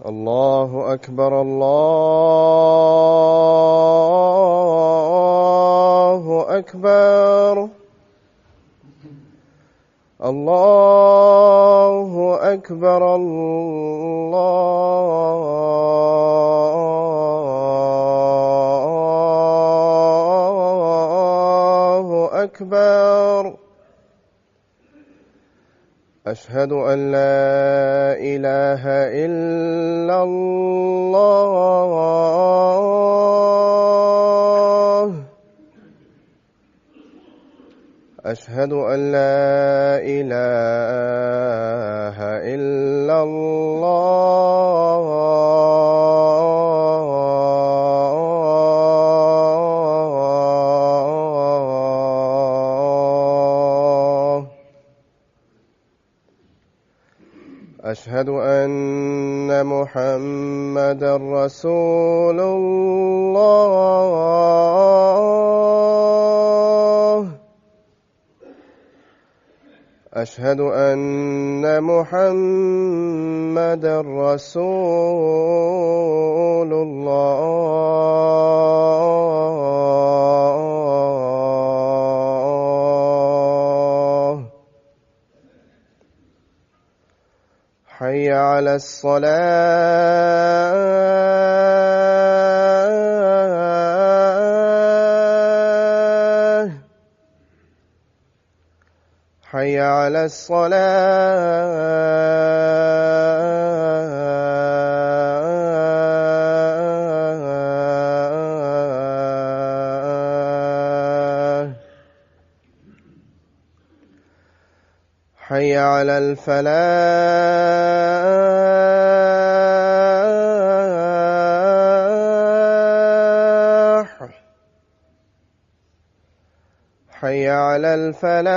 الله أكبر الله أكبر الله أكبر الله أكبر أشهد أن لا إله إلا الله أشهد أن لا إله إلا الله أشهد أن محمدًا رسول الله أشهد أن محمدًا رسول الله حي على الصلاة حي على الصلاة حي على الفلاح حي على الفلاح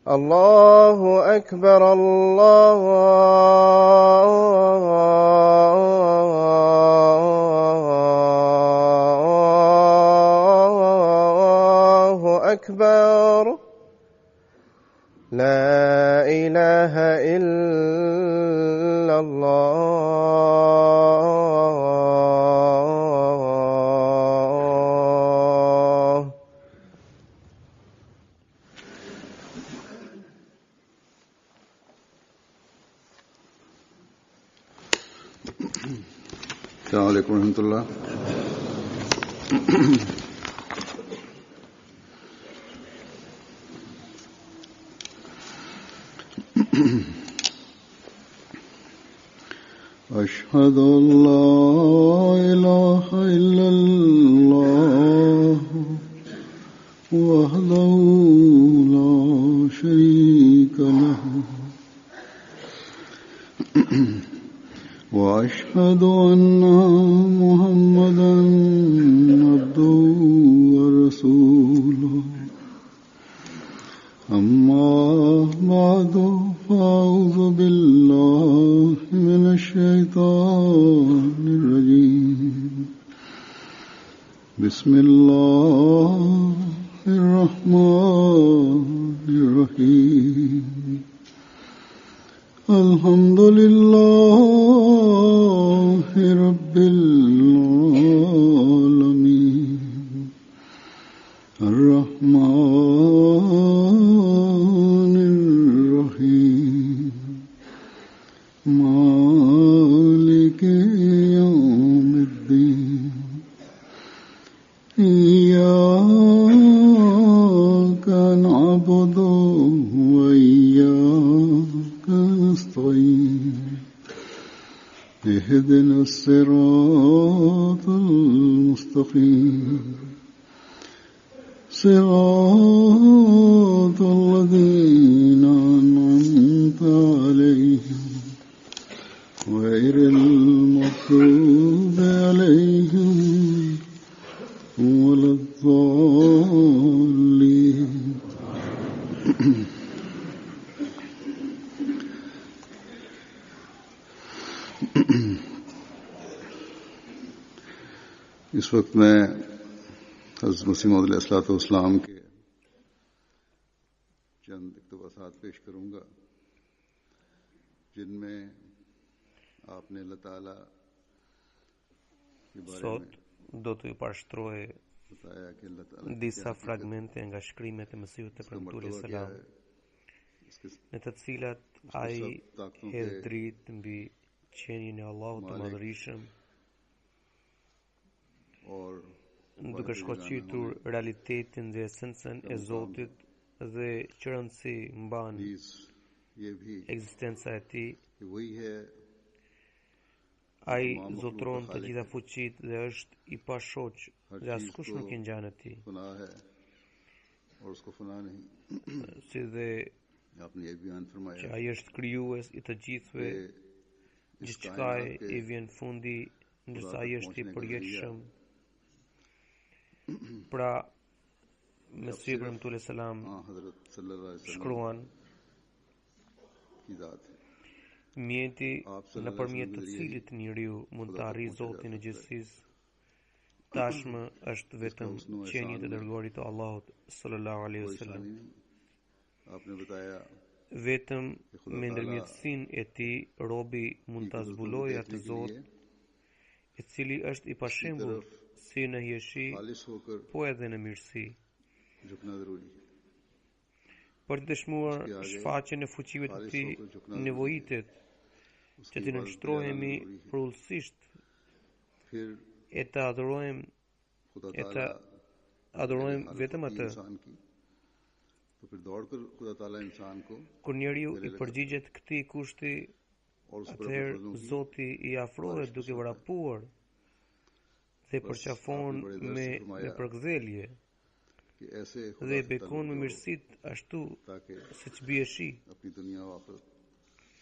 الله أكبر الله أكبر لا إله إلا الله السلام عليكم ورحمة الله. أشهد أن لا إله إلا الله وحده لا شريك له وأشهد أن محمدًا عبده ورسوله أما بعد فأعوذ بالله من الشيطان الرجيم بسم الله الرحمن الرحيم الحمد لله رب العالمين الرحمن الرحيم مالك يوم الدين إياك نعبد وإياك نستعين اهدنا الصراط المستقيم صراط الذين أنعمت عليهم غير المغضوب عليهم ولا الضالين. इस वक्त मैं हज़रत मसीह मौद अलैहिस्सलाम के चंद इक़्तिबासात पेश करूंगा जिनमें आपने अल्लाह ताला के बारे Sot में do t'ju pashtroj बताया कि अल्लाह ताला disa fragmente nga shkrimet e Mesihut të Premtuar selam, इसके në të cilat ai hedh dritë mbi qenien e Allahut të Madhërisëm, और duke shkëlqitur realitetin dhe esencën e Zotit dhe që rëndësi mban ये भी ekzistenca e tij. कि वही है Ai zotron të gjitha fuqit dhe është i pashoq dhe askush nuk i ngjan atij, फना है और उसको फना नहीं si dhe आपने ये बयान që फरमाया ai është krijues i të gjithëve, कि इस gjithçka कायनात i के vjen fundi, ndërsa ai është i përjetshëm. Pra, Mesihu Premtuar selam हजरत सल्लल्लाहु अलैहि वसल्लम shkruan, की जात है mjeti nëpërmjet të cilit njeriu mund të arrijë Zotin e gjithësisë, tashmë është vetëm qenie e dërguarit të Allahut sallallahu alaihi कोई wasallam. शानी नहीं आपने बताया Vetëm me ndërmjetësinë e tij robi mund ta zbulojë atë Zot i cili është i pashembull si në hieshi, खालिश होकर po edhe në mirësi. झुकना जरूरी है Për të dëshmuar shfaqjen e fuqive të tij, nevojitet që të nënshtrohemi përullësisht फिर e të adhurojmë खुदा e ताला të adhurojmë vetëm atë. इंसान की तो फिर दौड़कर खुदा ताला इंसान को Kur njeriu i përgjigjet këtij kushti, और उस पर अपने atëherë फर्जों की Zoti i afrohet duke vrapuar dhe përqafon me përkthjelje कि ऐसे dhe खुदा i से bekon me ताल्लुक mirësit ashtu ताकि siç bie shi. अपनी दुनिया और आखिरत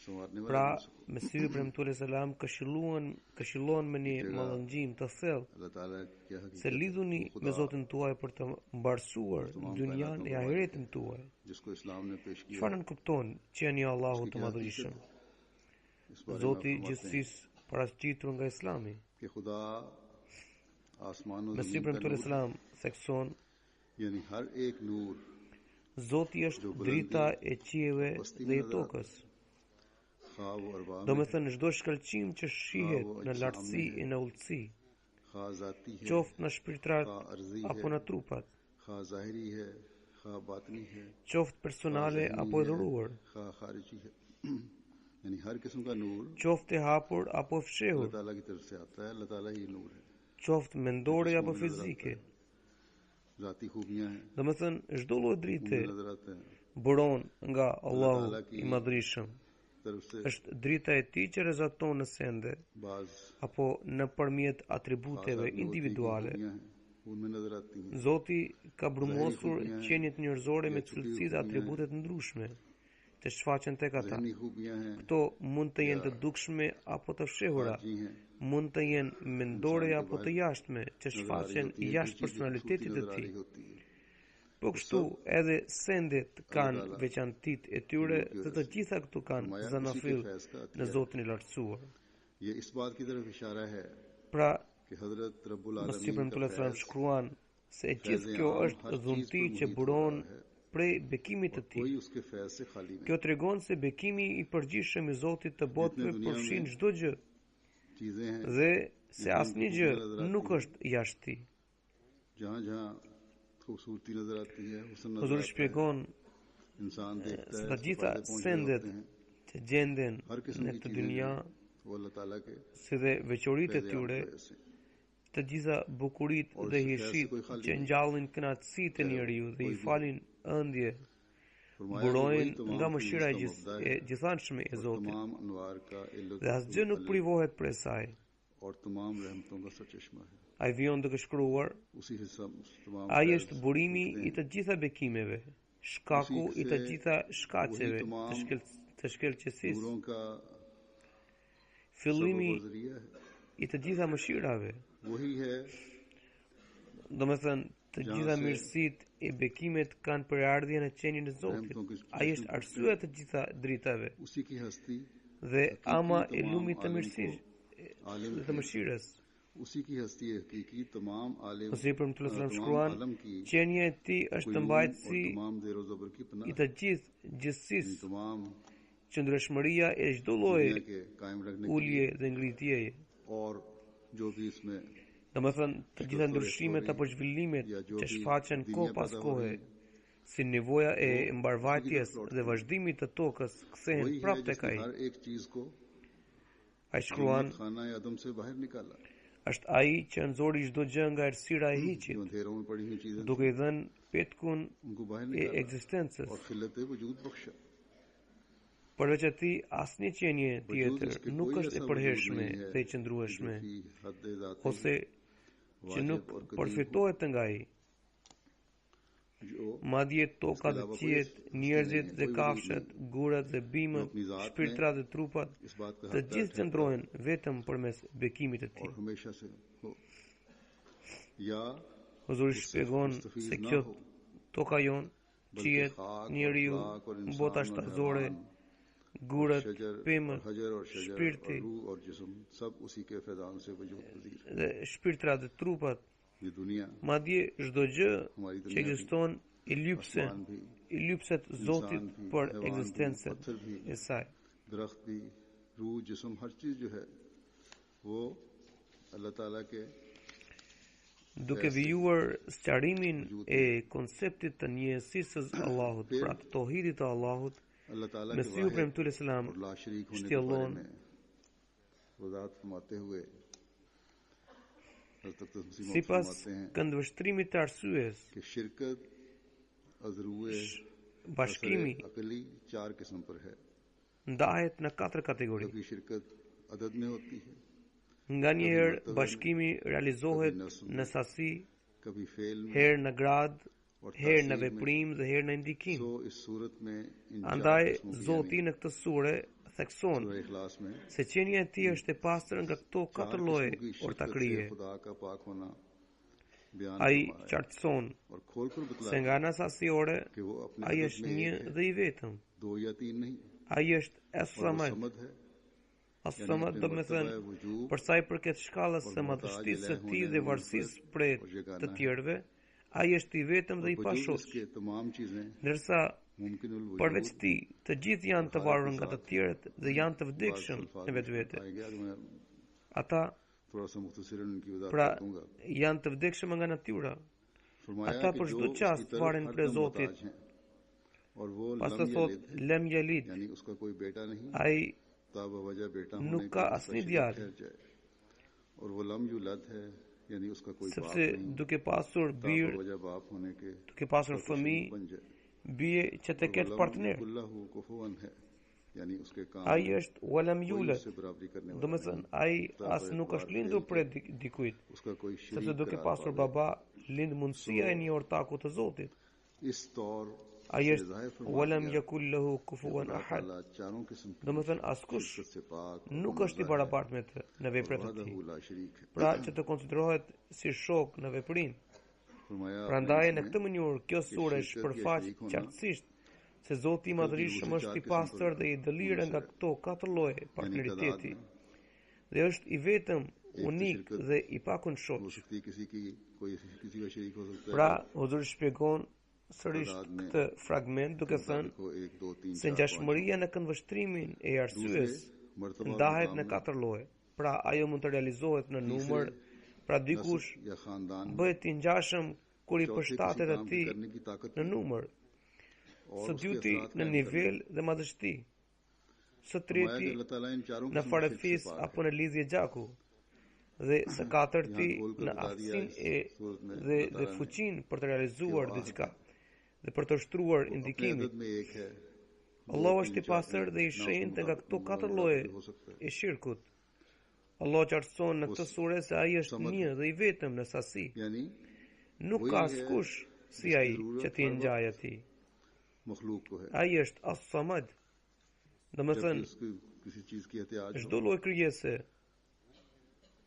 संवारने वाला Pra, बन सको Mesihu Premtuar selam këshilluan me një mallëngjim të thellë अल्लाह ताला क्या se हकीकत lidhuni me Zotin tuaj për të mbarsuar dynjan e ahiretin tuaj. जिसको इस्लाम ने पेश किया Çfarë nën kupton qenia e Allahut të Madhërisëm? इस बारे में Zoti आप फरमाते हैं gjithësisë paraqitur nga Islami. कि खुदा आसमान और Mesihu जमीन का Premtuar नूर selam thekson, यानी हर एक नूर Zoti është drita e qiejve dhe e tokës. खा वो अरबा Do में me thënë çdo shkëlqim që shihet në lartësi e në ulësi, खा जाती है qoftë në shpirtrat खा अर्जी apo है në trupat, खा जाहिरी है खा बातनी है qoftë personale apo e dhuruar, खा खारिजी है यानी हर किस्म का नूर qoftë e hapur apo e अल्लाह fshehur, ताला की तरफ से आता है अल्लाह ताला ही नूर है qoftë mendore apo fizike. जाती खूबियां हैं Do me thënë çdo lloj drite नजर आते हैं buron nga Allahu i Madhërisëm. तरफ से Është drita e tij që rezulton në sende बाज apo nëpërmjet atributeve individuale. खूबियां हैं उनमें नजर आती हैं Zoti ka brumosur qeniet njerëzore me cilësi dhe atribute të ndryshme, të shfaqen tek ata. जहनी खूबियां हैं Këto mund të jenë të dukshme apo të fshehura, जी हैं mund të jenë mendore apo të jashtme, që shfaqen jashtë personalitetit të tij. होती है Po kështu edhe sendet kanë veçantitë e tyre dhe të gjitha këtu kanë zanafill në Zotin e lartësuar. ये इस बात की तरफ इशारा है Pra, कि हजरत रब्बुल Mesihu आलमीन Premtuar का selam फैज़ shkruan se gjithë kjo është dhunti që buron prej bekimit të tij. कोई उसके फैज से खाली नहीं Kjo tregon se bekimi i përgjithshëm i Zotit të botëve përfshin çdo gjë चीजें हैं dhe se asnjë gjë nuk është jashtë tij. जहाँ जहाँ खूबसूरती नजर आती है हुस्न नजर Huzuri आता है shpjegon इंसान देखता se है të उसके gjitha फायदे पहुंच sendet जाते हैं që gjenden हर किस्म në की këtë चीजें dynja, हैं, वो अल्लाह ताला के si dhe veçoritë e फैज़ tyre, आम से të gjitha bukuritë dhe hieshit që ngjallin kënaqësitë e njeriu dhe i falin ëndje, फरमाया कि burojnë वही तमाम nga चीज़ mëshira का मुब्दा है e gjithanshme e और Zotit, तमाम अनवार का इल्लत dhe asgjë nuk privohet prej saj. और तमाम रहमतों का सरचश्मा है Ai vjen duke shkruar, उसी से सब तमाम ai फैज़ është burimi उठते i हैं। të gjitha bekimeve, shkaku i të gjitha shkaqeve të shkelqësisë, नूरों का fillimi सबब और ज़रिया है i të gjitha mëshirave, वही है do me thënë të gjitha mirësitë e bekimet kanë përardhjen e qenien e Zotit. Ai është arsyeja të gjitha dritave उसी की हस्ती dhe ama e lumit të mirësisë आलिम dhe të mëshirës. उसी की हस्ती हकीकी तमाम आलिम Ose për më तमाम shkruan, आलम की qenia e tij është क़ुयूम और mbajtësi तमाम ज़ेर ज़बर की पनाह i të यानी gjithësisë, तमाम qëndrueshmëria e çdo lloji दुनिया के कायम रखने के ulje लिए dhe ngritjeje. और जो भी इसमें Domethënë, të gjitha ndryshimet apo zhvillimet që shfaqen kohë pas kohe, si nevoja e mbarvajtjes dhe vazhdimit të tokës, kthehen वही है prapë tek जिसने ai. हर एक चीज को Ai shkruan, खाना आदम से बाहर निकाला është ai që nxori çdo gjë nga errësira e जो hiçit, अंधेरों में पड़ी हुई चीजें duke i dhënë petkun उनको बाहर e निकाला ekzistencës. और खिलत वजूद बख्शा Përveç atij, asnjë qenie tjetër nuk është e përhershme dhe e qëndrueshme, कि हद ज़ाती ose që nuk वाजिब और कदीम përfitohet nga ai. जो Madje toka dhe qiet, njerëzit dhe kafshat, gurat dhe bimët, shpirtrat dhe trupat, इस बात का të हकदार gjithë qëndrohen vetëm përmes bekimit të और tij. हमेशा से हो या Huzuri shpjegon se kjo toka jon, qiet, njeriu, bota shtatëzore, gurat, शजर pemët, हजर और शजर और shpirti रूह और जिस्म सब उसी के फैजान से वजूद पजीर है dhe shpirtrat dhe trupat, ये दुनिया madje çdo gjë që ekziston आसमान भी i lypset Zotit इंसान भी për हैवान भी ekzistencën पत्थर भी e saj. दरख्त भी रूह जिस्म हर चीज जो है वो अल्लाह ताला के Duke vijuar sqarimin e konceptit të njësisë së Allahut, pra të tohidit të Allahut, अल्लाह ताला के Mesiu वाहिद premtues selam और ला शरीक होने के बारे shtjellon में वजाहत फरमाते हुए हज़रत मसीह मौद sipas फरमाते हैं këndvështrimit të arsyes, कि शिरकत अजरुए bashkimi अकली 4 किस्म पर है ndahet në 4 kategori. कभी शिरकत अदद में होती है Nga një herë bashkimi realizohet në sasi, कभी फेल में herë në grad, और herë në तासीर में veprim dhe herë në ndikim. सो इस सूरत में इन 4 Andaj किस्मों की Zoti në këtë sure thekson सूरह इखलास में se qenia e tij është e pastër nga këto 4 lloje ortakrie. खुदा का पाक होना बयान Ai फरमाया है qartëson और खोलकर se बतलाया nga ana sasiore कि वो अपने ai हदद është में një एक है, dhe i vetëm. 2 या 3 नहीं Ai është और वो as-Samad. समद है As-Samad do të thënë वजूब për sa i përket shkallës së madhështisë së tij dhe varësisë prej të tjerëve, ai është i vetëm dhe i वजूद pashoq. इसके तमाम चीजें Ndërsa मुमकिनुल përveç वजूद tij, të gjithë janë të varur nga të tjerët dhe janë të vdekshëm në vetvete. आएगा तो मैं Ata थोड़ा सा मुख्तसरन उनकी वजाहत pra कर दूंगा janë të vdekshëm nga natyra. फरमाया Ata कि për जो çdo उसकी çast तरफ varen prej हरदम Zotit. मोहताज हैं और वो Pastaj लम thot यलिद है lem yalid, यानी उसका कोई बेटा नहीं ai ताब वजह बेटा nuk होने ka का asnjë djalë, ठहर जाए और वो लम युलद है यानी उसका कोई बाप sepse नहीं duke pasur ताब bir, वजह बाप होने के duke pasur उसका कुछ fëmijë, बन जाए bie që të और ketë वो partner. लम कुल्लहु कुफुवन है यानी उसके काम Ai është walam कोई yulat, उससे बराबरी करने do वाला me नहीं thënë ai as nuk është lindur prej dikujt, उसका कोई sepse शरीक duke करार pasur वाले baba, lind mundësia e një ortaku të Zotit. इस तौर Ai से është जाहिर फरमा walam दिया yakul lahu kufuwan अल्लाह ahad, ताला चारों किस्म की do me thënë askush शिरकत से पाक nuk është i barabartë me të në veprat e tij, वहदहु ला शरीक है pra që të konsiderohet si shok në veprim. फरमाया Prandaj आपने në këtë mënyrë kjo sure shpërfaq qartësisht se Zoti i Madhërisëm është i pastër dhe i dëlirë nga këto 4 lloje यानी partneriteti तादाद में dhe është i vetëm, unik dhe i pakun हो shoq. सकती है किसी की कोई किसी का शरीक हो सकता है Pra, Huzuri shpjegon sërish këtë fragment duke thënë देखो 1 2 3 se ngjashmëria në këndvështrimin e arsyes ndahet në 4 lloje. Pra, ajo mund të realizohet në numër, pra dikush या खानदान bëhet i ngjashëm kur i चौथे përshtatet किसी काम atij करने की ताकत në numër, और së उसके dyti असरात në कायम nivel dhe madhështi, së फरमाया treti कि अल्लाह ताला इन चारों në किस्मों से farefis पाक apo në lidhje gjaku, dhe së katërti në aftësinë dhe fuqinë për të realizuar diçka dhe për të shtruar है indikimin. अदद में एक है Allah është i pastër dhe i shenjtë nga këto 4 lloje हो सकता है e shirkut. Allah qartëson në këtë sure se ai është një dhe i vetëm në sasi. यानी Nuk ka askush si ai që t'i ngjajë atij. मखलूक को है Ai është as-Samad. Do të जब thënë उसकी किसी चीज की एहतियाज हो çdo lloj krijese,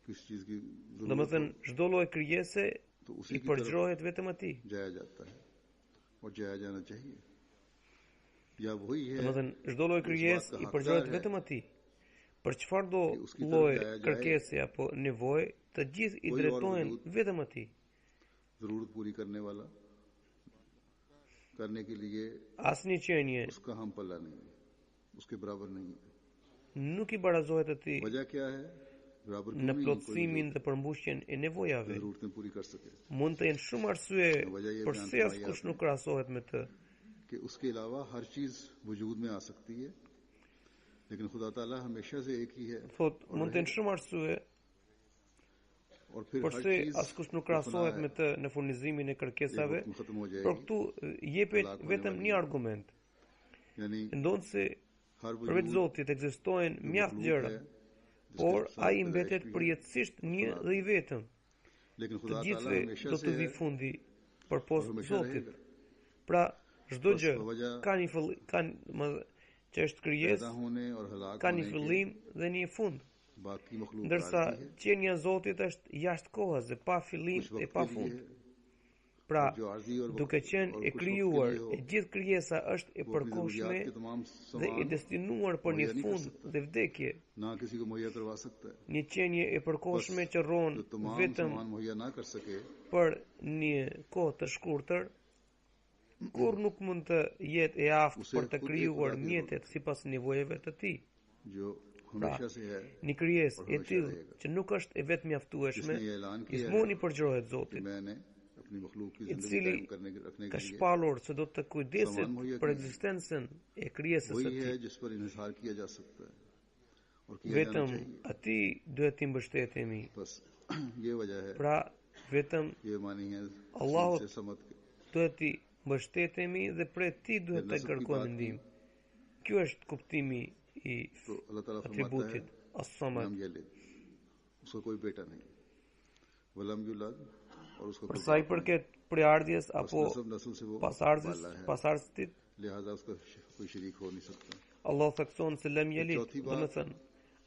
किसी चीज की do të जरूरत thënë çdo lloj krijese तो i उसी की तरफ përgjrohet vetëm atij. जाया जाता है और जाया जाना चाहिए या वही है Do të thënë çdo lloj krijesë i përgjrohet vetëm atij. për çfarë do lloj kërkese apo nevoje, të gjithë i drejtohen vetëm atij. जरूरत पूरी करने वाला करने के लिए Asnjë qenie उसका हम पल्ला नहीं है, उसके बराबर नहीं है। nuk i barazohet atij वजह क्या है? बराबर në क्यों नहीं? कोई plotësimin dhe përmbushjen e nevojave. जरूरतें पूरी कर सके Mund të jenë shumë arsye pse askush nuk krahasohet me të. कि उसके अलावा हर चीज वजूद में आ सकती है, लेकिन खुदा ताला हमेशा से एक ही है। Thot, mund të jenë shumë arsye और फिर हर përse चीज askush nuk krahasohet me të në furnizimin e kërkesave. वक्त में खत्म हो Por जाएगी, këtu jepet vetëm një argument. यानी Ndonjë se हर përveç वजूद Zotit ekzistojnë mjaft मखलूक gjëra, है, por जिसके ai साथ mbetet पैदाइश भी है। përjetësisht një dhe i vetëm. लेकिन Të खुदा ताला gjithëve हमेशा do से të vi है fundi और përpost हमेशा Zotit. रहेगा। Pra, çdo Bas gjë vëvëgja- ka një fillim, që është पैदा krijesë, होने और हलाक ka një होने के fillim dhe një fund. बाकी मखलूक Ndërsa आरज़ी है, qenia e Zotit është jashtë kohës dhe pa fillim कुछ e वक्त pa के लिए fund. है, Pra, जो आरज़ी और duke qenë और e कुछ वक्त के krijuar, लिए हो, e gjithë krijesa është e वो अपनी përkohshme ज़रूरियात के तमाम dhe e सामान destinuar për një मुहैया नहीं कर fund सकता, dhe vdekje. ना किसी को मुहैया करवा सकता है। Një qenie e përkohshme që rron जो तमाम vetëm सामान मुहैया ना कर सके, për një kohë të shkurtër, kur nuk mund të jetë e aftë Use për të khud e krijuar Khuda ki mjetet sipas nevojave të tij. जो हमेशा से है, Një krijesë और e हमेशा tillë रहेगा। që nuk është e vetë mjaftueshme, जिसने ये ऐलान किया gjithmonë i përgjrohet कि Zotit, मैंने अपनी मखलूक की i जिंदगी cili कायम करने रखने ka के लिए shpallur se do të kujdeset Saman muhayya për ki- ekzistencën e krijesës së वही tij. है जिस पर इन्हिसार किया जा सकता है और किया जाना Vetëm चाहिए। atij duhet t'i mbështetemi. बस ये वजह है, Pra, vetëm ये मानी है Allahut से समझ के duhet t'i mbështetemi dhe prej tij duhet të kërkojmë ndihmë. Ky është kuptimi i तो अल्लाह ताला फरमाता है atributit as-samad. लम यलिद, उसका कोई बेटा नहीं, वलम युलद, और उसका कोई Për sa i बाप përket prejardhjes नहीं। apo बस नस्ल नस्ल से वो pasardhjes, बाला है, pasardhësit, लिहाजा उसका कोई शरीक हो नहीं सकता। Allah thekson se lem jelit, Qofti do me batë, thënë,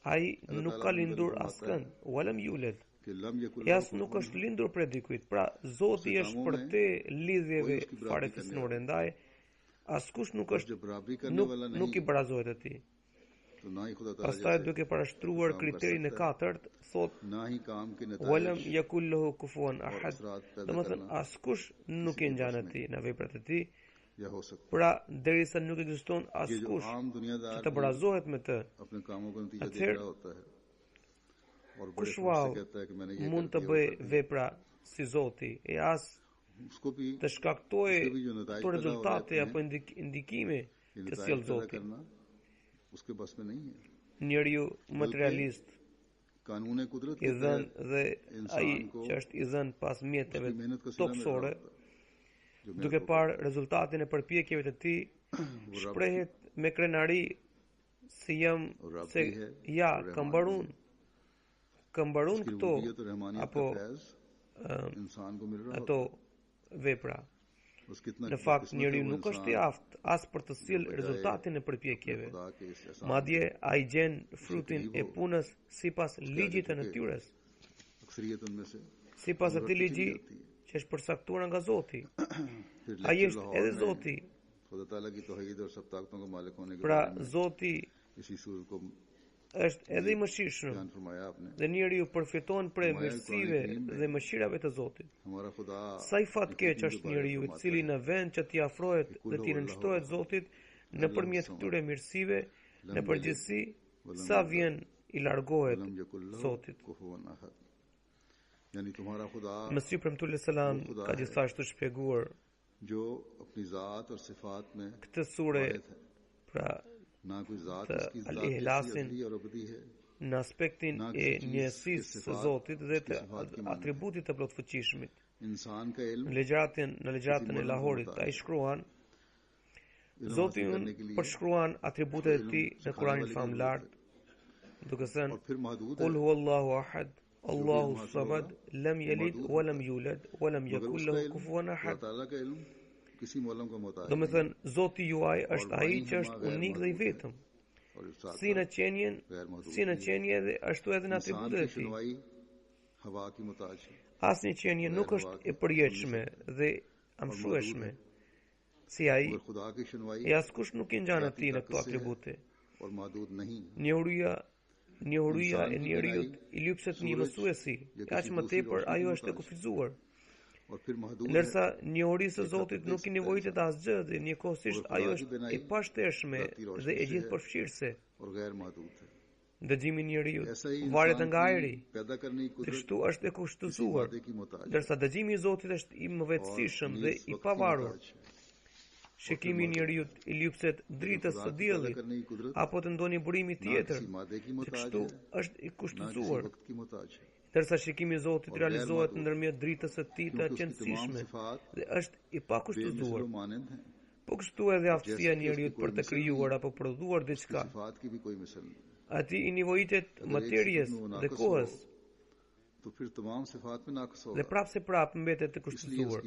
ai nuk ka lindur askën, walem julet, कि लम यकुल e as nuk është lindur prej dikujt. Pra, Zoti është për te lidhjeve fare fisnore, ndaj askush nuk जो është बराबरी करने nuk वाला nuk i नहीं, barazohet atij. तो ना ही खुदा ताला Pastaj जैसे duke parashtruar काम कर kriterin e सकता है, katërt, thot ना ही काम के walem नताइज yakul lahu kufuwan ahad. असरात पैदा Do me thënë, करना askush nuk e ngjan atij në veprat e tij. या हो सकता Pra, derisa nuk ekziston है। ये जो askush आम që दुनियादार të भी barazohet me të, अपने कामों का नतीजा देख Atëherë, रहा होता है और बड़े kush खुश से vallë कहता है कि मैंने ये mund कर të दिया, bëj वो कर दिया। vepra si Zoti, e as उसको भी të shkaktojë उसके भी जो नताइज këto पैदा हो rezultate रहे apo हैं, indikime ये që नताइज sjell पैदा Zoti. करना उसके बस में नहीं है। Njeriu materialist कानून कुदरत i के dhën तहत dhe इंसान ai को që është i dhën pas mjeteve उसकी मेहनत का सिला मिल रहा topsore, होता है, जो duke मेहनत को parë rezultatin e përpjekjeve të tij, वो रब shprehet me krenari si jam और रब se भी है ja और kam रहमान भी mbarun उसकी këto रुबूबियत और रहमानियत apo का फैज़ इंसान को मिल रहा होता ato vepra. है। उस कितना Në fakt, किस्मत है njeriu वो nuk është i इंसान aftë as për të sjellë rezultatin e përpjekjeve. खुदा के इस एहसान Madje ai gjen frutin e punës sipas ligjit të natyrës, अक्सरियत उनमें से sipas atij ligji që është përcaktuar nga Zoti. फिर Ai लेक्चर është लाहौर edhe में Zoti. खुदा ताला की तौहीद और सब ताकतों का मालिक होने के Pra, बारे में Zoti इसी सूरत को është edhe i mëshirshëm बयान फरमाया आपने। dhe njeriu përfiton prej mirësive dhe mëshirave të Zotit. हमारा खुदा Sa i fatkeq është njeriu i cili në vend që t'i afrohet dhe t'i nënshtrohet Zotit nëpërmjet këtyre mirësive, në përgjithësi sa vjen i largohet lump यकुल्लहु Zotit. कुफुवन अहद, यानी तुम्हारा खुदा Mesih premtues selam ka gjithashtu shpjeguar जो अपनी जात और सिफात में këtë sure, वाहिद है, pra ना कोई जात të उसकी जात Al-Ihlasin असली और अबदी है, në aspektin e njësisë së Zotit dhe të atributit të plotfuqishmit. इंसान का Në इल्म legjëratën e Lahorit ai shkruan, इल्म Zoti हासिल unë करने के लिए përshkruan atributet e tij në Kur'anin famlar, duke thënë और फिर महदूद Qul है, huwallahu ahad, Allahu samad, lam yalid wa lam yulad wa lam मगर yakul उसका lahu इल्म kufuwan अल्लाह ahad. ताला का इल्म किसी मौलम का मोहताज Do me नहीं thënë, Zoti juaj është ai që është unik dhe i vetëm, और इस साथ si në qenjen, गैर महदूद si në qenje dhe ashtu edhe në इंसान atributet की e tij. सुनवाई हवा की मोहताज है Asnjë qenje nuk është e përjetshme dhe amshueshme si ai, मगर खुदा की सुनवाई e askush nuk i ngjan atij në këto atribute. और महदूद नहीं, Njohuria njohuria e njeriut I lypset një mësuesi, aq më tepër ajo është e kufizuar. Ndërsa njohuria e Zotit nuk I nevojitet asgjë dhe njëkohësisht ajo është e pashtershme dhe e gjithëpërfshirëse. Dëgjimi I njeriut varet nga ajri, dhe kështu është e kushtëzuar, ndërsa dëgjimi I Zotit është I mëvetësishëm dhe I pavarur. Shikimi I njeriut I lypset dritës së diellit apo të ndonjë burimi tjetër, dhe kështu është I kushtëzuar. Ndërsa shikimi I Zotit realizohet ndërmjet dritës së Tij të qëndrueshme dhe është I pakushtëzuar. Po kështu edhe aftësia e njeriut për të krijuar apo prodhuar diçka. Ati I nevojitet materijes dhe kohës, dhe prapse prap mbetet të kushtëzuar.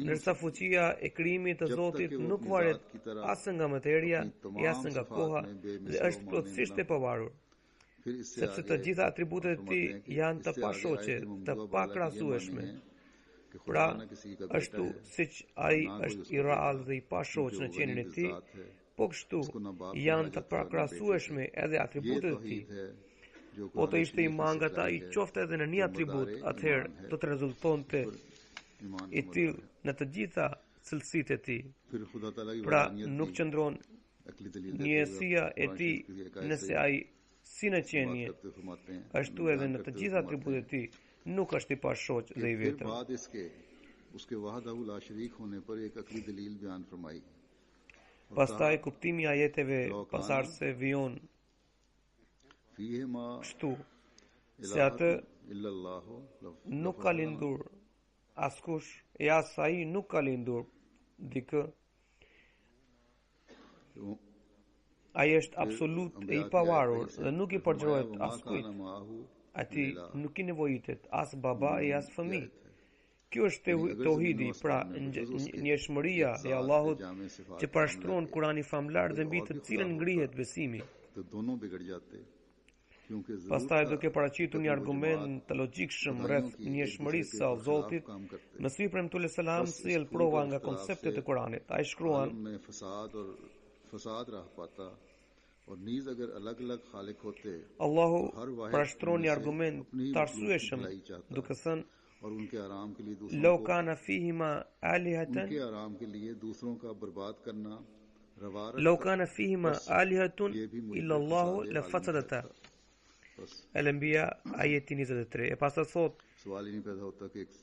Ndërsa fuqia e krijimit të Zotit nuk varet as nga materia, as nga koha dhe është plotësisht e pavarur. Sepse të gjitha atributet e Tij janë të pashoqe, të pakrahasueshme. Pra, ashtu siç Ai është I rrallë dhe I pashoq në qenien e Tij, po kështu janë të pakrahasueshme edhe atributet e Tij. Po të ishte I mangat ai qofte edhe në një atribut, atëherë do të rezultonte I tillë në të gjitha cilësitë e Tij. Pra, nuk qëndron njësia e Tij nëse ai si në qenie, ashtu edhe në të gjitha atributet e Tij nuk është I pashoq dhe I vetëm. Pastaj kuptimi I ajeteve pasardhëse vijon kështu, se atë nuk ka lindur askush e as ai nuk ka lindur dikë. Ai është absolut e I pavarur dhe nuk I përgjrohet askujt. Ati nuk I nevojitet as baba e as fëmijë. Kjo është tauhidi, pra njëshmëria e Allahut që parashtron Kurani famlar dhe mbi të cilën ngrihet besimi. Pastaj duke paraqitur një argument të logjikshëm rreth njëshmërisë së Zotit, Mesih premtues selam sjell prova nga konceptet e Kuranit. Ai shkruan: Allahu parashtron një argument të arsyeshëm duke thënë: لو كان فيهما آلهة إلا الله لفسدتا. Al-Anbiya ayeti 23. E pastaj thot: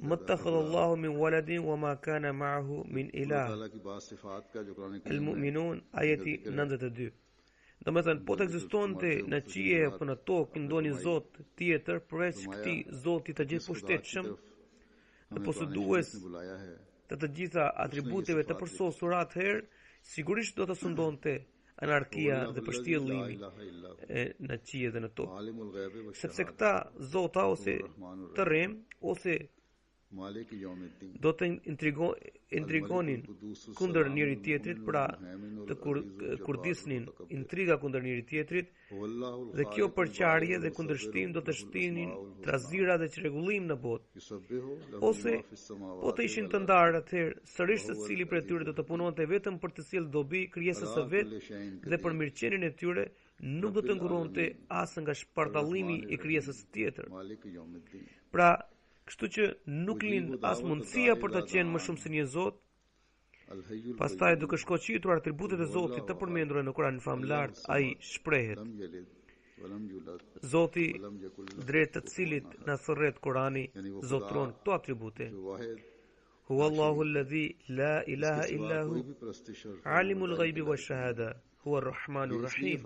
متخذ الله من ولد وما كان معه من إله. Al-Mu'minun ayeti 92. Do me thënë, po të egzistonte në qije apo në tokë ndonjë zot tjetër përveç këtij Zoti të gjithë pushtetshëm dhe posëdues të gjitha atributeve të përsosura, atëherë sigurisht do të sundonte anarkia dhe përshtjellimi në qije dhe në tokë. Sepse këta zota ose të rrem ose do të intrigonin kundër njëri tjetrit, pra të kurdisnin intriga kundër njëri tjetrit, dhe kjo përqarje dhe kundërshtim do të shtinin trazira dhe çrregullim në botë. Ose po të ishin të ndarë, atëherë sërish secili prej tyre do të punonte vetëm për të sjellë dobi krijesës së vet dhe për mirëqenien e tyre nuk do të nguronte as nga shpartallimi I krijesës së tjetër. Pra, kështu që nuk lind as mundësia për të qenë më shumë se një Zot. Pastaj duke shkoqitur atributet e Zotit të përmendura në Kur'anin famlar, ai shprehet: Zoti drejt të cilit na thërret Kur'ani zotron këto atribute. Huwallahu alladhi la ilaha illa hu, alimul ghaibi wash-shahada, huwa ar-rahmanur rahim.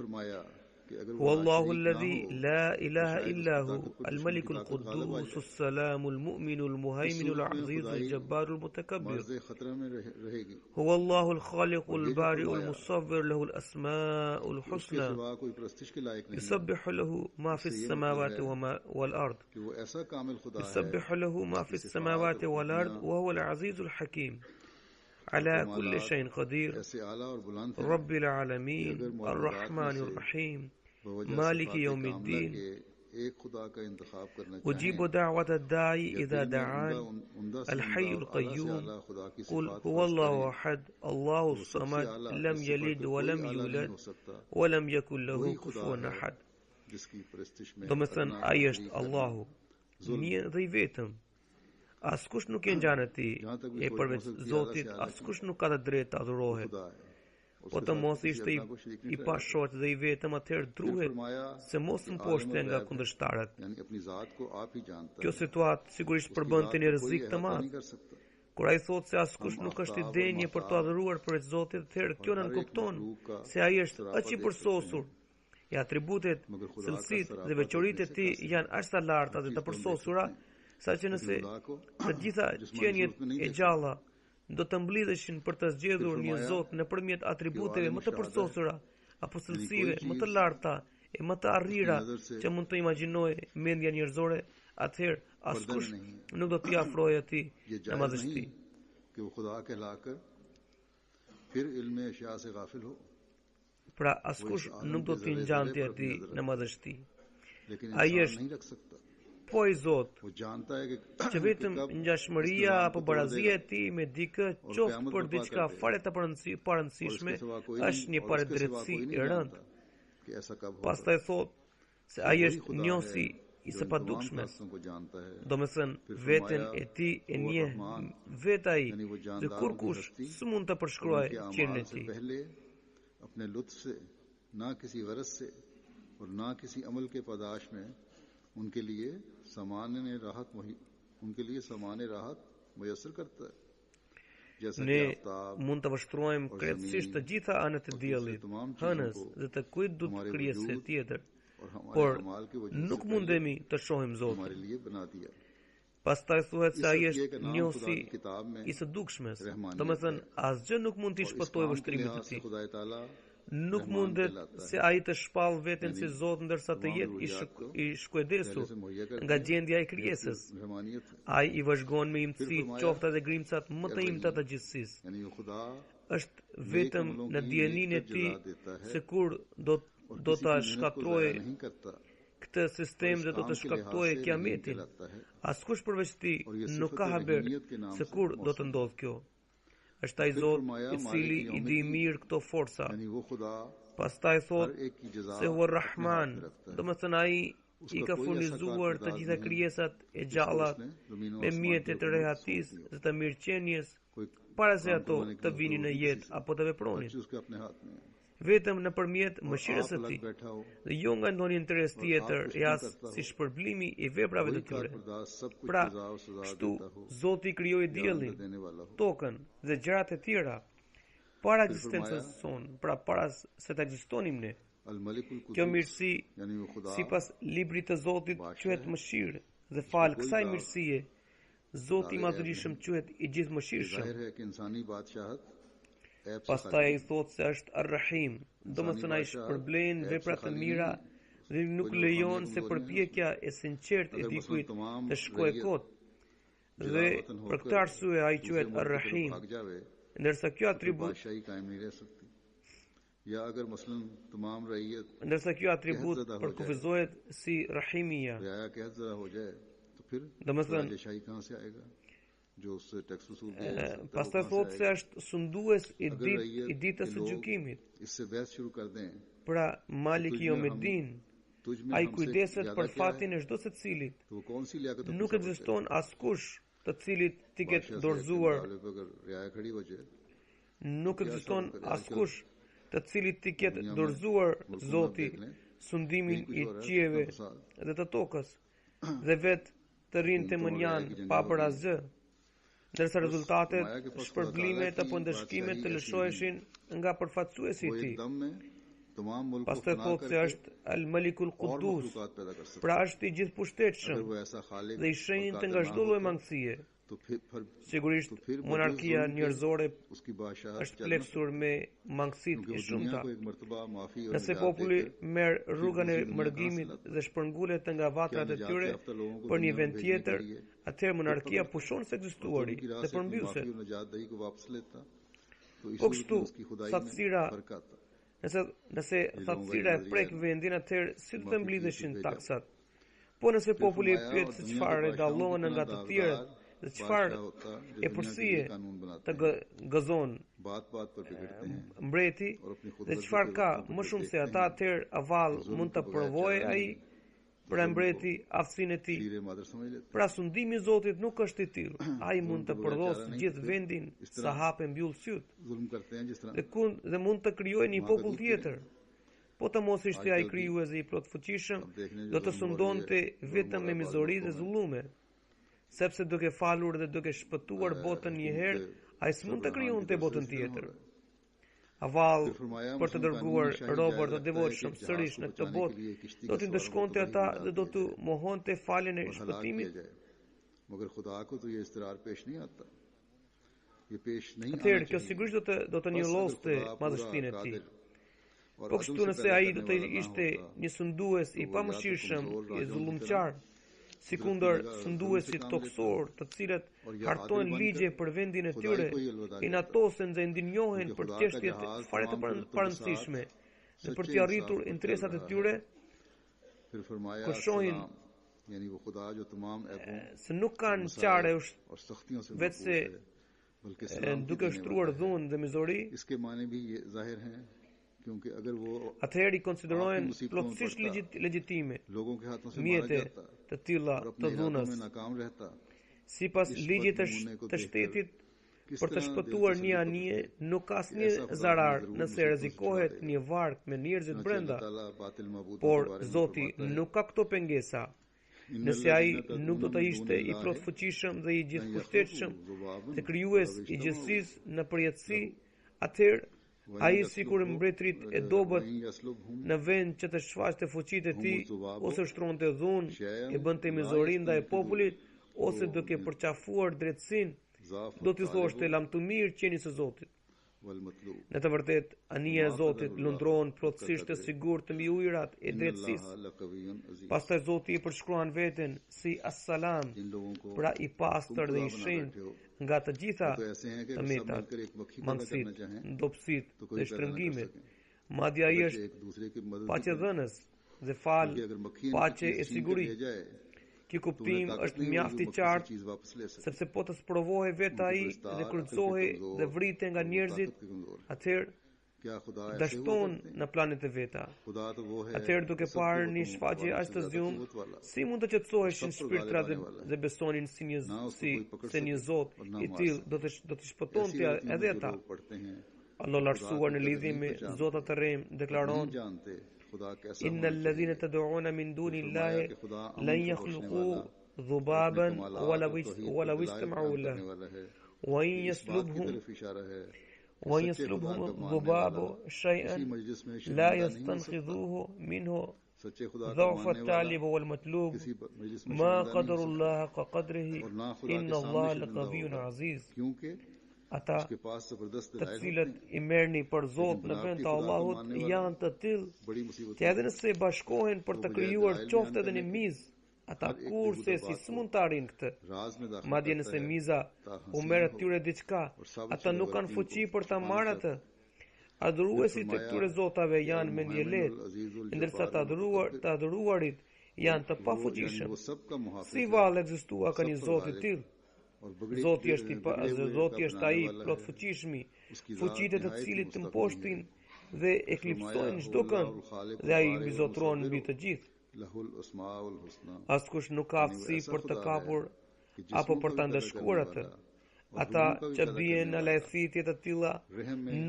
هو الله الذي لا إله إلا هو الملك القدوس السلام المؤمن المهيمن العزيز الجبار المتكبر. هو الله الخالق البارئ المصور له الأسماء الحسنى يسبح له ما في السماوات والأرض. يسبح له ما في السماوات والأرض وهو العزيز الحكيم. على كل شيء قدير. رب العالمين الرحمن الرحيم مالك يوم الدين. أجيب دعوة الداعي إذا دعان الحي القيوم. قل هو الله أحد الله الصمد لم يلد ولم يولد ولم يكن له كفوا أحد. जिसकी परस्तिश में Do me thënë, अदना ai को është शरीक करना Allahu, një dhe i vetëm. Askush nuk e ngjan atij, e përveç Zotit, askush nuk ka të drejtë të adhurohet. खुदा है Po të mos ishte i pashoqët dhe i vetëm, atëherë druhet se mos mposhte nga kundërshtarët. यानी अपनी जात को आप ही जानता Kjo है situatë sigurisht përbën të një rrezik të नहीं madh. कर सकता Kur ai thotë se askush nuk është i denjë për të adhuruar përveç Zotit, atëherë kjo nën kupton se ai është aq i përsosur. E atributet, cilësitë dhe veçoritë e tij janë aq të larta dhe të përsosura, saqë nëse të gjitha qenjet e gjalla do të mblidheshin për të zgjedhur një Zot nëpërmjet atributeve më të përsosura apo cilësive më të larta e më të arrira që mund të imagjinojë mendja njerëzore, atëherë askush nuk do t'i afrojë atij ये në जायज madhështi. नहीं कि वो खुदा कहलाकर फिर इल्म अशिया से गाफिल हो Pra askush nuk do t'i ngjanti atij në madhështi. लेकिन Ai इंसान është नहीं रख सकता po i Zot, वो जानता है कि që vetëm ngjashmëria apo barazia e tij me dikë, qoftë për diçka fare të parëndësishme, është një paradrejtësi e rëndë. कि ऐसा कब हो Pastaj thot se ai është njohësi i së padukshmes. को जानता है Do me thënë, veten e ti e njeh vetë ai, dhe kur kush s'mund të përshkruaj qirin e से tij. पहले अपने लुत्फ से ना किसी गरज से और ना किसी अमल के पादाश में उनके लिए सामान्य राहत मुयस्सर करता है जैसा कि Ne Aftab mund të vështrojmë krejtësisht të gjitha anët e diellit, hënës dhe të kujt do të krijesë tjetër, और हमारे por अमाल की वजह nuk mundemi të shohim Zotin. हमारे लिए बना दिया Pastaj thuhet se ai Isë është tjekë në njohësi Kur'an kitab me i së dukshmes. Rahmaniyet Do me thënë, asgjë nuk mund t'i और इस shpëtojë काम के vështrimet e लिहाज से tij. खुदा ताला Nuk mundet se ai të shpall veten si Zot ndërsa të jetë i shkujdesur nga gjendja e krijesës. रहमानियत Ai i vëzhgon me imtësi qofta dhe grimcat më të imta të gjithësisë. यानी वो खुदा Është vetëm në dieninë e tij se kur do ta shkatërrojë नहीं करता këtë sistem dhe do të shkaktojë kiametin. Askush përveç tij nuk ka haber se kur do të ndodhë kjo. Është ai Zot i cili i di mirë këto forca. यानी वो खुदा Pastaj हर thot एक की जज़ा se huwa Rahman, do me thënë ai i ka furnizuar të gjitha krijesat e gjalla me mjetet të rehatis dhe të mirëqenies para se ato të vinin në jetë apo të vepronin. उसके अपने हाथ में है Vetëm nëpërmjet mëshirës së आप tij अलग बैठा हो dhe jo nga ndonjë interes tjetër e as si shpërblimi i veprave të वही tyre. कारपरदास सब कुछ Pra, जज़ा और सज़ा kështu देता हो Zoti krijoi diellin, देने वाला हो tokën dhe gjërat e tjera para ekzistencës sonë, pra para se të ekzistonim ne. अल मलिकुल Kjo कुद्दूस mirësi यानी वो खुदा sipas librit të Zotit quhet mëshirë dhe fal kësaj mirësie Zoti i madhërisëm quhet i gjithëmëshirshëm. जाहिर है कि इंसानी बादशाहत ऐप से Pastaj ai thotë se është Ar-Rahim, domethënë ai shpërblen vepra të mira dhe nuk lejon se përpjekja e sinqertë e dikujt të shkojë kot. Dhe për këtë arsye ai quhet Ar-Rahim, भाग जावे ndërsa kjo तो atribut बादशाही कायम नहीं रह सकती या अगर मसलन तमाम रईयत përkufizohet si Rahimia. रियाया कहत जरा हो जाए तो फिर Domethënë बादशाही कहाँ से आएगा जो उससे टैक्स वसूल किया जा सकता है, वो pastaj कहाँ से thotë se आएगा? është sundues i अगर ditës के së लोग gjykimit. इससे बहस शुरू कर दें Pra Malik Yawmiddin, तुझ में ai हमसे kujdeset ज्यादा për क्या fatin e çdo secilit. तो वो कौन सी लियाकत अपनी Nuk समझ ekziston askush të cilit t'i है? ketë बादशाह से dorëzuar, मुकाबले पे अगर रियाया खड़ी हो जाए nuk ekziston askush të cilit t'i ketë dorëzuar Zoti sundimin i qiejve dhe të tokës dhe vetë të rinë të mënjan pa për asgjë, ndërsa rezultatet, shpërblimet apo ndëshkimet të lëshoheshin nga përfaqësuesi i वो tij. एकदम में तमाम मुल्क को Pastaj फना thotë se करके është Al-Malikul और Quddus, मखलूकात पैदा कर सकता pra është i gjithëpushtetshëm अगर वो ऐसा खालिक dhe i shenjtë और nga कादिर çdo ना lloj होता, mangësie. तो Sigurisht, फिर monarkia वजूद njerëzore उसकी बादशाहत është चल ना pleksur me mangësitë क्योंकि e वो दुनिया shumta. को एक मर्तबा माफी और Nëse निजात populli देकर merr rrugën e mërgimit dhe shpërngulet nga vatrat e tyre për një vend tjetër, atëherë monarkia pushon se ekzistuari उनकी राह dhe से कोई përmbylset. माफी और निजात दही को वापस लेता तो इस Po सूरत kështu, में उसकी खुदाई saktësira, में फर्क आता nëse thatësira e prek vendin, atëherë si do të mblidheshin taksat? Po nëse populli e pyet se çfarë dallohen nga të tjerët dhe çfarë e përsie të gëzon बात पर बिगड़ते हैं mbreti dhe çfarë ka më shumë se ata, atëherë avall mund të provojë ai për mbreti aftësinë e tij. हीरे मादर समझ लेते Pra sundimi i Zotit nuk është i tillë. Ai mund të përdosë gjithë vendin sa hape mbyll syt हैं जुल्म करते हैं जिस तरह dhe mund të krijojë një popull tjetër. Po të mos ishte ai krijuesi i plot fuqishëm, do të sundonte vetëm me mizori dhe zullume, sepse duke falur dhe duke shpëtuar botën një herë, ai s'mund të krijonte botën tjetër. Avall për të dërguar robër të devotshëm sërish në këtë botë, do t'i ndëshkonte ata dhe do të mohonte faljen e हलाक shpëtimit. किया जाए मगर खुदा को तो ये इस्तरार पेश नहीं आता ये पेश नहीं Atëherë kjo sigurisht do të njolloste madhështinë e tij. Po kështu nëse ai do të ishte një sundues i pamëshirshëm, i zullumqar, sikundër sunduesit toksor, të cilët hartojnë ligje për vendin e tyre, inatosen dhe ndinjohen për çështjet fare të parëndësishme dhe për t'i arritur interesat e tyre, फिर फरमाया kur shohin सलाम, यानी वो खुदा जो तमाम ऐबों se nuk kanë qare और सख्तियों से vetë se महफूज है, बल्कि सलाम duke देने ushtruar वाला है। dhunë dhe mizori, इसके माने भी ये जाहिर हैं क्योंकि अगर वो atëherë i konsiderohen plotësisht legjitime लोगों के हाथों से मारा mjete जाता të tilla और अपने të इरादों dhunës, में नाकाम रहता sipas ligjit të shtetit. Për të shpëtuar një anije nuk ka asnjë zarar nëse rrezikohet një varg me njerëzit brenda, por Zoti nuk ka këto pengesa. Nëse ai nuk do të ishte i plot fuqishëm dhe i gjithëpushtetshëm dhe krijues i gjithësisë në përjetësi, atëherë ai sikur mbretërit e dobët në vend që të shfaqte fuqitë e tij, ose shtronte dhunë, e bënte mizori ndaj popullit, ose duke përqafuar drejtësinë, do t'i thoshte lam të mirë qeni së Zotit. Në të vërtet, anija e Zotit lundrohen plotësisht të sigurt të mbi ujërat e drejtësisë. Pastaj Zoti i përshkruan veten si As-Salam, pra i pastër dhe i shenjtë nga të gjitha tëmetat, mangësitë, ndopsitë dhe shtrëngimet. Madje ai është paqedhënës dhe fal paqe e sigurisë. Ky kuptim është mjaft i qartë, sepse po të sprovohej vetë ai dhe kërcohej dhe vritej nga njerëzit, atëherë dashton në planet e veta. Atëherë duke parë një shfaqje aq të zgjuar, si mund të qetësoheshin shpirtrat dhe besonin se një Zot i tillë do të shpëtonte edhe ata. Allah lartësuar në lidhje me zotat të rrem deklaron: إن الذين تدعون من دون الله لن يخلقوا ذبابا ولو استمعوا له وإن يسلبهم الذباب شيئا لا يستنقذوه منه ضعف الطالب والمطلوب ما قدر الله كقدره إن الله لقوي عزيز. Ata të cilët i merrni për Zot në vend të Allahut janë të tillë që edhe nëse bashkohen për të krijuar qoftë edhe një mizë, ata kurse si s'mund të arrin këtë. Madje nëse miza u merr tyre diçka, ata nuk kanë fuqi për ta marrë atë. Adhuruesit e këtyre zotave janë me një lehtë, ndërsa të adhuruarit janë të pafuqishëm. Si vallë ekzistua ka një Zot i tillë? Zoti është ai plot fuqishmi, fuqitë të cilit të mposhtin dhe eklipsojnë çdo kënd, dhe ai mbizotron mbi të gjithë. Askush nuk ka aftësi për të kapur apo për ta ndëshkuar atë. Ata që bien në lehtësitje të tilla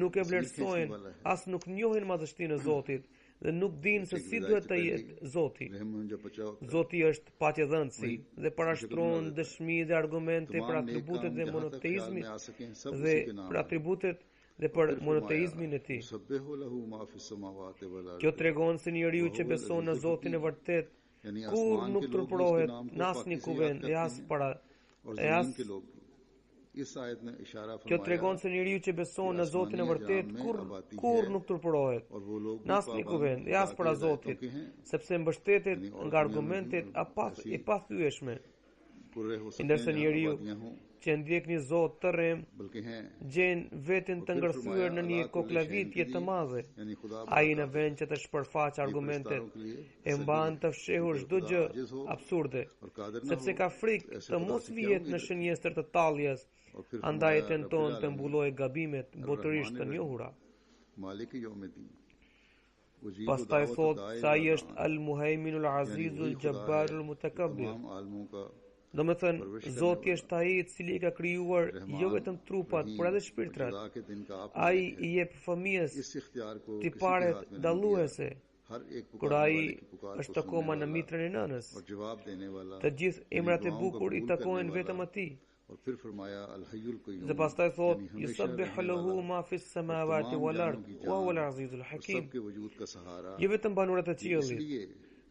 nuk e vlerësojnë, as nuk njohin madhështinë e Zotit dhe nuk dinë se si duhet të jetë Zoti. Zoti është paqedhënësi dhe parashtron dëshmi dhe argumente për atributet dhe monoteizmit dhe për atributet dhe për monoteizmin e tij. Kjo tregon se njeriu që beson në Zotin e vërtet kur nuk turpërohet në asnjë kuvend e as para Kjo tregon se njeriu që beson në Zotin e vërtet kur nuk turpërohet në asnjë kuvend e as para Zotit, sepse mbështetet nga argumentet e pathyeshme. Ndërsa njeriu që ndjek një Zot të rrem, बल्कि हैं gjen veten të ngërthyer në një koklavitje të madhe. यानी खुदा Ai në vend që të shpërfaq argumentet, e mban të fshehur çdo gjë absurde, और कादर न sepse ka frikë të mos vihet në shënjestër të talljes, andaj e tenton të mbullojë gabimet botërisht të njohura. मालिक यौमिद्दीन Pastaj thot se ai është Al-Muhaiminul Azizul Jabbarul Mutakabbir. तमाम आलमों का Do me thënë, Zoti është ai i cili ka krijuar jo vetëm trupat, por edhe shpirtrat. खुदा के दिन का आप Ai i jep fëmijës इस इख्तियार को tiparet dalluese, हर एक kur पुकारने ai वाले की पुकार को është akoma në mitrën e nënës. और जवाब देने वाला Të gjithë emrat e bukur i takojnë vetëm atij. और फिर फरमाया अल हय्युल Dhe Qayyum pastaj thot, yusabbihu lahu ma fis samawati wal ard wa huwa al azizul hakim. सबके वजूद का सहारा Jo vetëm banorët e qiellit, इसलिए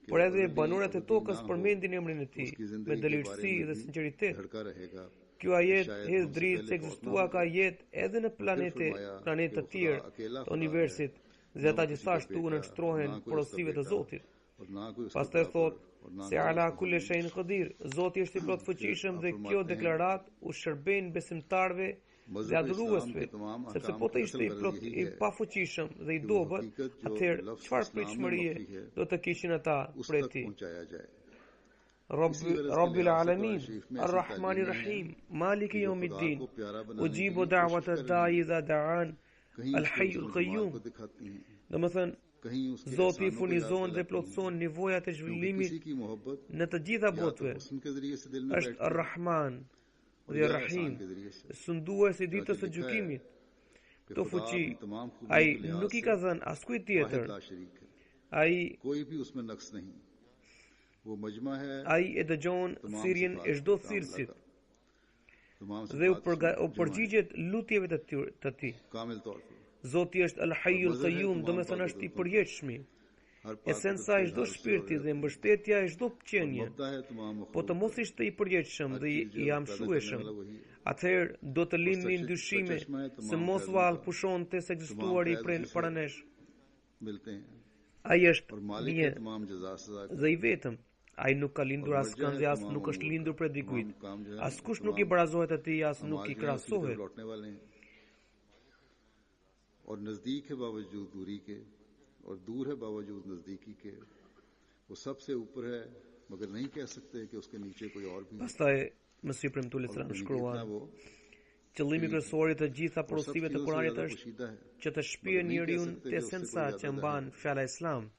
por edhe banorët e tokës përmendin emrin e tij me dëlirësi dhe sinqeritet. धड़का रहेगा Ky ajet hedh dritë se ekzistua ka jetë edhe në planetë të tjerë të universit, dhe ata gjithashtu nënshtrohen porosive të Zotit. और ना कोई उसके Pastaj thot और ना se ala kulli shay'in qadir, Zoti është i plot fuqishëm dhe kjo deklarat u shërben besimtarve dhe adhuruesve, sepse po të ishte i plot i pafuqishëm dhe i dobët, atëherë çfarë pritshmërie do të kishin ata उस prej तक tij? पहुंचाया जाए Rabbil alamin, Ar-Rahmanir Rahim, Maliki Yawmiddin, Ujibu da'wata da'i idha da'an, कहीं Al-Hayyul Qayyum. को दिखाती हैं Domethënë, कहीं उसके Zoti एहसानों को furnizon याद dhe दिलाती हैं। plotëson nevojat e क्योंकि zhvillimit किसी की मोहब्बत në të gjitha या तो botëve. हुस्न के जरिए से दिल में Është बैठती है Ar-Rahman और dhe या Ar-Rahim, एहसान के जरिए से sundues i ditës së gjykimit. कि Këto खुदा fuqi अपनी तमाम खूबियों ai के लिहाज nuk i से ka dhënë askujt tjetër. वाहिद ला शरीक है Ai कोई भी उसमें नक्स नहीं वो मजमा है ai e dëgjon thirrjen e çdo thirrësit तमाम dhe u सिफात उसमें përgjigjet lutjeve të tij. कामिल तौर पर Zoti është Al-Hayyul Qayyum, domethënë është i përjetshëm. Her Esenca e çdo shpirti dhe mbështetja e çdo qenie. मबदा है तमाम Po të mos ishte i përjetshëm dhe i amshueshëm, atëherë do të lindnin dyshime se mos vallë pushonte se ekzistuari para nesh. मिलते हैं Ai është और मालिक një है तमाम जज़ा सजा का dhe i vetëm. Ai nuk ka lindur askënd dhe as nuk është lindur prej dikujt. Askush nuk i barazohet atij, as nuk i krahasohet. लौटने वाले हैं और नजदीक है बावजूद दूरी के और दूर है बावजूद नजदीकी के वो सबसे ऊपर है मगर नहीं कह सकते कि उसके नीचे कोई और भी है Pastaj Mesih premtues selam कितना shkruan, वो qëllimi kryesor i të gjitha और सब porosive të चीजों से Kuranit ज्यादा është पोशीदा है që të shpije njeriu të esenca që mban fjala Islam.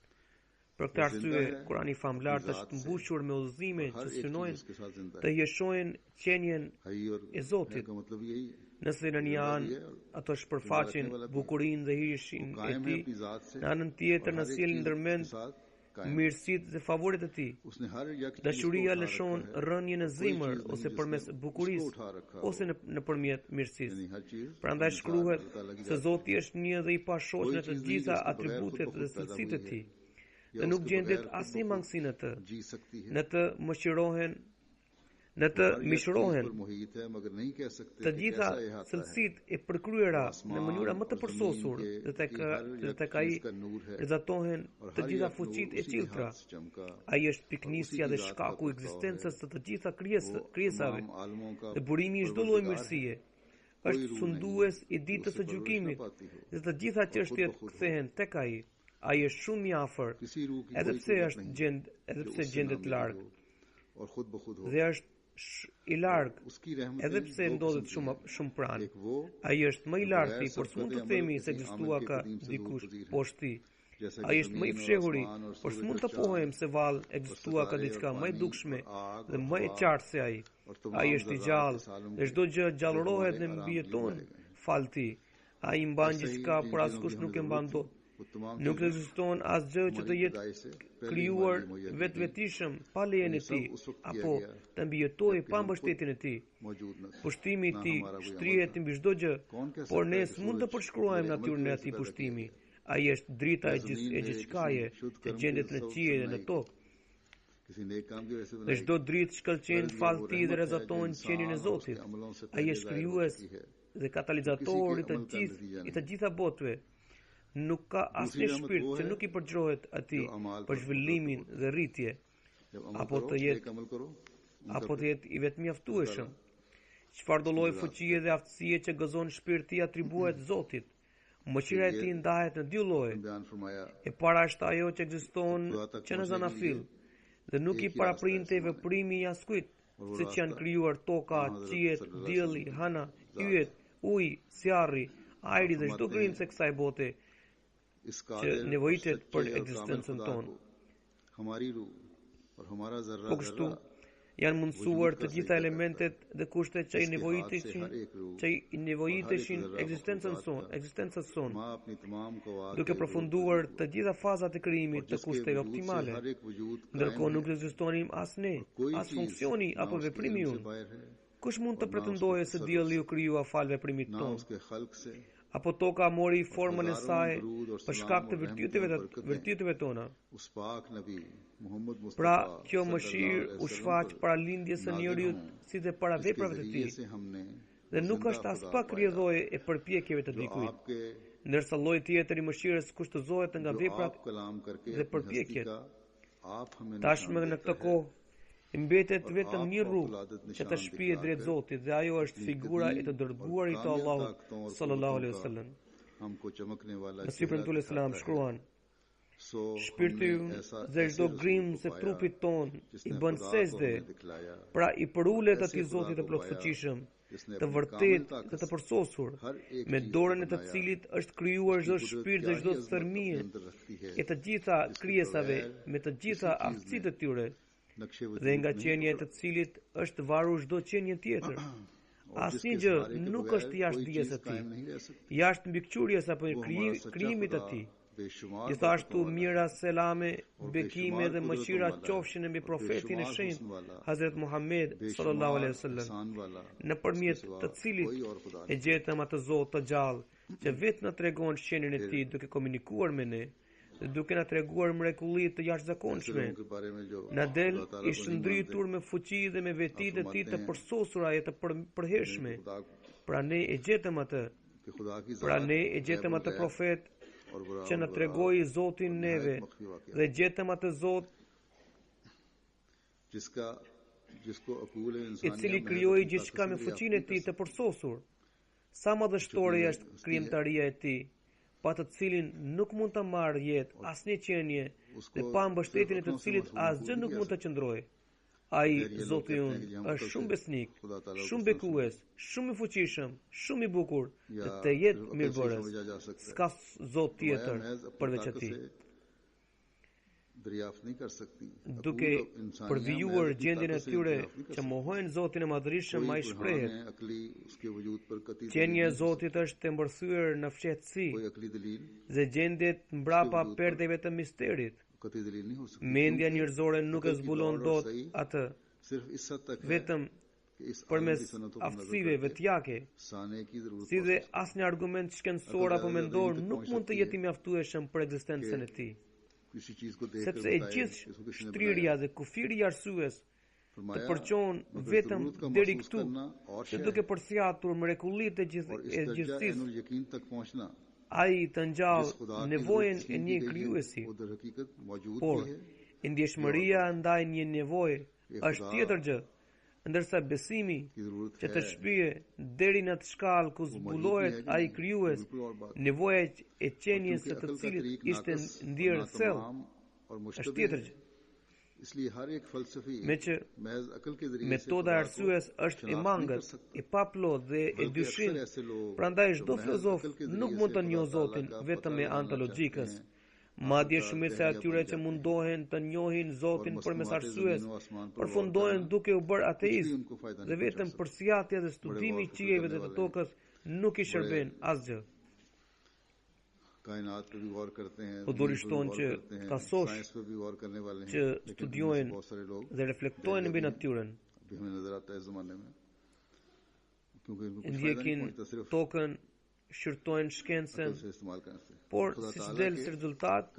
Për këtë arsye, Kurani famlar është mbushur me udhëzime që हर एक चीज synojnë उसके साथ जिंदा të है jeshojnë qenien हई और e Zotit. का मतलब यही है Nëse në një anë ato shpërfaqin bukurinë dhe hirshin e कायम है tij, अपनी जात से në anën tjetër në sjellin ndërmend साथ कायम mirësitë dhe favorit e tij. उसने हर एक चीज को Dashuria उठा lëshon रखा है rënje në zemër चीज ose नहीं përmes जिसने bukurisë उसको उठा रखा ose nëpërmjet mirësisë. यानी हर चीज Prandaj अपनी shkruhet जात अल्लाह की se जात Zoti është një dhe i pashoqur në të gjitha atributet dhe cilësitë e tij. Dhe nuk gjendet asnjë mangësi në të. जी सकती है Në të mishrohen पर मुहित है मगर नहीं कह सकते të कि gjitha कैसा ये हाथा है cilësitë e përkryera në mënyra më të përsosur dhe tek ai rrezatohen të gjitha fuqitë e qilltra. चमका Ai është piknisja dhe shkaku i ekzistencës të të gjitha krijesave. आलमों का Dhe burimi i çdo lloji mirësie është sundues i ditës së gjykimit dhe të gjitha çështjet kthehen tek ai. Ai është shumë i afër, किसी रूह की edhe कोई pse सूरत është नहीं edhe जो pse उससे gjendet नामिल larg हो और खुद ब खुद हो dhe është i larg, उसकी रहमत edhe pse ndodhet shumë pranë. एक वो Ai është më i larti, por s'mund të themi se ekzistua ka dikush poshtë tij. जैसे Ai është më i fshehuri, por s'mund të pohojmë se vallë ekzistua ka diçka më e dukshme dhe më e qartë se ai. Ai është i gjallë dhe çdo gjë gjallërohet dhe mbijeton falti. Ai mban gjithçka, por askush nuk e mban dot. Nuk ekziston asgjë që të jetë krijuar vetvetishëm pa lejen e tij, apo të mbijetojë pa mbështetjen e tij. मौजूद न Pushtimi i tij shtrihet mbi çdo gjë, por ne s'mund të përshkruajmë natyrën e atij pushtimi. Ai është drita e gjithçkaje që gjendet në qiell dhe në tokë. किसी नेक काम की वजह से Dhe बनाई çdo dritë shkëlqen falti dhe rrezaton qenien e Zotit. Ai është krijues dhe katalizator i të gjitha botëve. Nuk ka asnjë shpirt që nuk i përgjrohet atij për zhvillimin dhe rritje, जब अमल apo करो, të jetë नेक अमल करो apo të jetë i vetëmjaftueshëm. çfarë do lloj fuqie dhe aftësie që gëzon shpirti atribuohet Zotit. Mëshira e tij ndahet në dy lloje. बयान फरमाया E para është ajo që ekziston që në zanafil dhe nuk i paraprinte veprimi i askujt, siç janë krijuar toka, qiet, dielli, hana, yjet, uji, sjarri, ajri dhe çdo krijesë e kësaj bote इस që कादिर nevojitet सच्चे për और कामिल ekzistencën खुदा tonë. को हमारी रूह और हमारा जर्रा Po kështu Jarra janë mundësuar të gjitha elementet dhe kushtet që i nevojiteshin ekzistencës sonë, माँ अपनी तमाम कवात duke përfunduar të gjitha fazat e krijimit të kushteve optimale. हर एक वजूद Ndërkohë nuk ekzistonim as ne, as funksioni apo veprimi से ynë. बाहर है Kush mund të pretendojë se dielli u krijua fal veprimit ना tonë? उसके खल्क से Apo toka mori formën e saj për shkak të virtyeteve tona? उस पाक नबी मोहम्मद Pra, Mustafa kjo mëshirë u shfaq para lindjes së njeriut si dhe para veprave të tij, से हमने dhe nuk është as pak rrjedhoje e përpjekjeve të dikujt. आपके Ndërsa lloji tjetër i mëshirës kushtëzohet nga veprat आप कलाम करके dhe अपनी përpjekjet. हस्ती का आप हमें Tashmë निशान në देता këtë है। kohë mbetet vetëm një rrugë që të shpihet drejt Zotit dhe ajo është figura e të dërguarit të Allahut sallallahu alaihi wasallam. हमको चमकने वाला Në Sipër Tul Islam shkruan: so Shpirti dhe çdo grimë se trupit ton i bën sejdë, pra i përulet atij Zotit të plotfuqishëm, të vërtet dhe të përsosur, me dorën e të cilit është krijuar çdo shpirt dhe çdo thërmie e të gjitha krijesave me të gjitha aftësitë e tyre, dhe nga qenia e të cilit është varur çdo qenie tjetër. Asnjë gjë nuk është jashtë dijes së tij, jashtë mbikëqyrjes apo krijimit të tij. Gjithashtu mira, selame, bekime dhe mëshira qofshin mbi profetin e shenjtë Hazret Muhammed sallallahu alaihi wasallam, nëpërmjet të cilit e gjetëm atë Zot të gjallë që vetë na tregon shenjën e tij duke komunikuar me ne dhe duke na treguar mrekullitë të jashtëzakonshme. Na del i shndritur me fuqi dhe me veti të tij të përsosura e të përhershme. Pra ne e gjetëm atë profet që na tregoi Zotin neve dhe gjetëm atë Zot i cili krijoi gjithçka me fuqinë e tij të përsosur. Sa madhështore është krijimtaria e tij, pa të cilin nuk mund të marrë jetë asnjë qenie dhe pa mbështetjen e të cilit asgjë nuk mund të qëndrojë. Ai, Zoti ynë, është shumë besnik, shumë bekues, shumë i fuqishëm, shumë i bukur dhe të jetë mirëbërës. S'ka Zot tjetër përveç atij. Duke përvijuar gjendjen e tyre që mohojnë Zotin e Madhërisëm, ai shprehet: Qenia e Zotit është e mbërthyer në fshehtësi dhe gjendet mbrapa perdeve të misterit. Mendja njerëzore nuk e zbulon dot atë, vetëm përmes aftësive vetjake, si dhe asnjë argument shkencor apo mendor nuk mund të jetë i mjaftueshëm për ekzistencën e tij. Sepse e gjithë shtrirja dhe kufiri i arsyes të përqon vetëm deri këtu, që duke përthjatur mrekullitë e gjithësisë, ai të ngjall nevojën e një krijuesi. Por ndjeshmëria ndaj një nevoje është tjetër gjë, ndërsa besimi që të shpije deri në atë shkallë ku zbulohet ai krijues, nevoja e qenies së të cilit ishte ndjerë thellë, është tjetër gjë. Me që metoda e arsyes është e mangët, e paplot dhe e dyshim, prandaj çdo filozof nuk mund të njohë Zotin vetëm me anë të logjikës. Madje shumica e atyre që mundohen të njohin Zotin përmes arsyes, përfundojnë duke u bërë ateist, dhe vetëm përsiatja dhe studimi i qiejve dhe të tokës nuk i shërben asgjë. Po dorishton që ka sosh që studiojnë dhe reflektojnë mbi natyrën, ndjekin tokën, shqyrtojnë shkencën, por si që del si rezultat,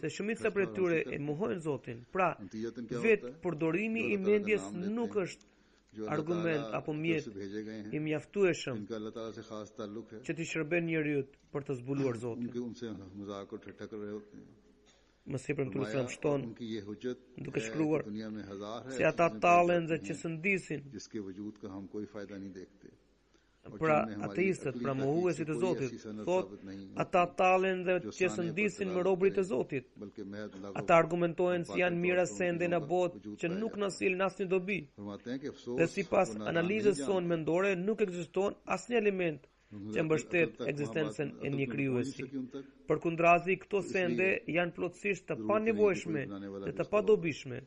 se shumica prej tyre e mohojnë Zotin. Pra, vetë përdorimi i mendjes nuk është argument apo mjet i mjaftueshëm që t'i shërben njeriut për të zbuluar Zotin. Më sipër Mtume sallam shton उनकी ये हुज्जत duke है shkruar कि दुनिया में हजार है se ata tallen dhe që sëndisin जिसके वजूद का हम कोई फायदा नहीं देखते pra ateistët, pra mohuesit e Zotit, thot ata tallen dhe që sëndisin me robërit e Zotit. बल्कि महज Ata argumentojnë se janë mira sende në botë që nuk na sillen asnjë dobi. फरमाते हैं कि Dhe अफसोस sipas analizës sonë mendore nuk ekziston asnjë element që mbështet ekzistencën e një krijuesi. Përkundrazi, këto sende janë plotësisht të panevojshme dhe të padobishme.